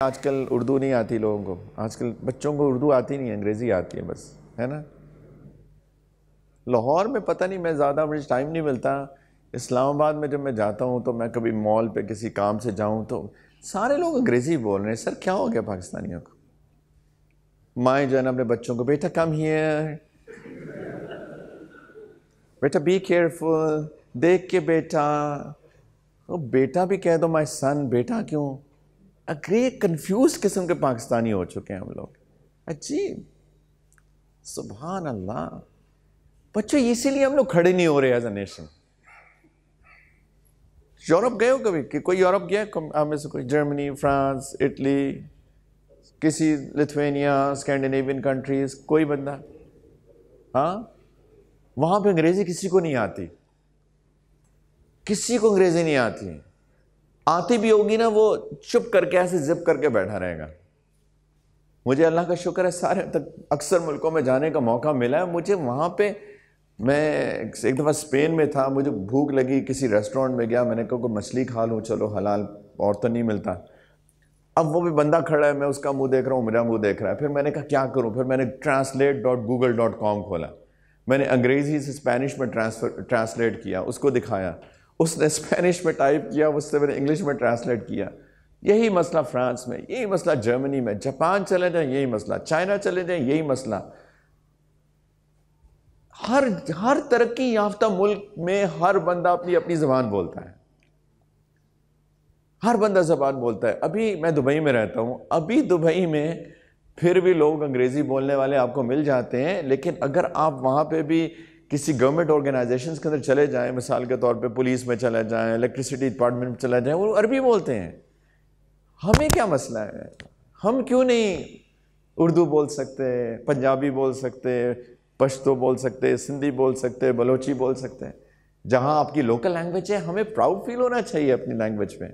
آج کل اردو نہیں آتی لوگوں کو، آج کل بچوں کو اردو آتی نہیں ہے، انگریزی آتی ہے بس، ہے نا۔ لاہور میں پتہ نہیں، میں زیادہ مجھے ٹائم نہیں ملتا۔ اسلام آباد میں جب میں جاتا ہوں تو میں کبھی مال پہ کسی کام سے جاؤں تو سارے لوگ انگریزی بول رہے ہیں۔ سر کیا ہو گیا پاکستانیوں کو؟ مائیں جو ہے نا اپنے بچوں کو، بیٹا کم ہیئر، بیٹا بی کیئرفل، دیکھ کے بیٹا، بیٹا بھی کہہ دو مائی سن، بیٹا کیوں؟ گریٹ کنفیوز قسم کے پاکستانی ہو چکے ہیں ہم لوگ، عجیب، سبحان اللہ۔ بچوں اسی لیے ہم لوگ کھڑے نہیں ہو رہے ایز اے نیشن۔ یورپ گئے ہو کبھی؟ کہ کوئی یورپ گیا ہم میں سے؟ کوئی جرمنی، فرانس، اٹلی، کسی لتھوینیا، اسکینڈینیوین کنٹریز، کوئی بندہ؟ ہاں، وہاں پہ انگریزی کسی کو نہیں آتی، کسی کو انگریزی نہیں آتی۔ آتی بھی ہوگی نا، وہ چپ کر کے ایسے زپ کر کے بیٹھا رہے گا۔ مجھے اللہ کا شکر ہے سارے اکثر ملکوں میں جانے کا موقع ملا ہے۔ مجھے وہاں پہ، میں ایک دفعہ اسپین میں تھا، مجھے بھوک لگی، کسی ریسٹورنٹ میں گیا، میں نے کہا کوئی مچھلی کھا لوں، چلو حلال، اور تو نہیں ملتا۔ اب وہ بھی بندہ کھڑا ہے، میں اس کا منہ دیکھ رہا ہوں، میرا منہ دیکھ رہا ہے۔ پھر میں نے کہا کیا کروں؟ پھر میں نے translate.google.com کھولا، میں نے انگریزی سے اسپینش میں ٹرانسلیٹ کیا، اس کو دکھایا، اس نے اسپینش میں ٹائپ کیا، اس سے میں نے انگلش میں ٹرانسلیٹ کیا۔ یہی مسئلہ فرانس میں، یہی مسئلہ جرمنی میں، جاپان چلے جائیں یہی مسئلہ، چائنا چلے جائیں یہی مسئلہ۔ ہر ترقی یافتہ ملک میں ہر بندہ اپنی اپنی زبان بولتا ہے، ہر بندہ زبان بولتا ہے۔ ابھی میں دبئی میں رہتا ہوں، ابھی دبئی میں پھر بھی لوگ انگریزی بولنے والے آپ کو مل جاتے ہیں، لیکن اگر آپ وہاں پہ بھی کسی گورنمنٹ آرگنائزیشنز کے اندر چلے جائیں، مثال کے طور پہ پولیس میں چلے جائیں، الیکٹریسٹی ڈپارٹمنٹ میں چلے جائیں، وہ عربی بولتے ہیں۔ ہمیں کیا مسئلہ ہے؟ ہم کیوں نہیں اردو بول سکتے، پنجابی بول سکتے، پشتو بول سکتے، سندھی بول سکتے، بلوچی بول سکتے؟ جہاں آپ کی لوکل لینگویج ہے، ہمیں پراؤڈ فیل ہونا چاہیے اپنی لینگویج پہ۔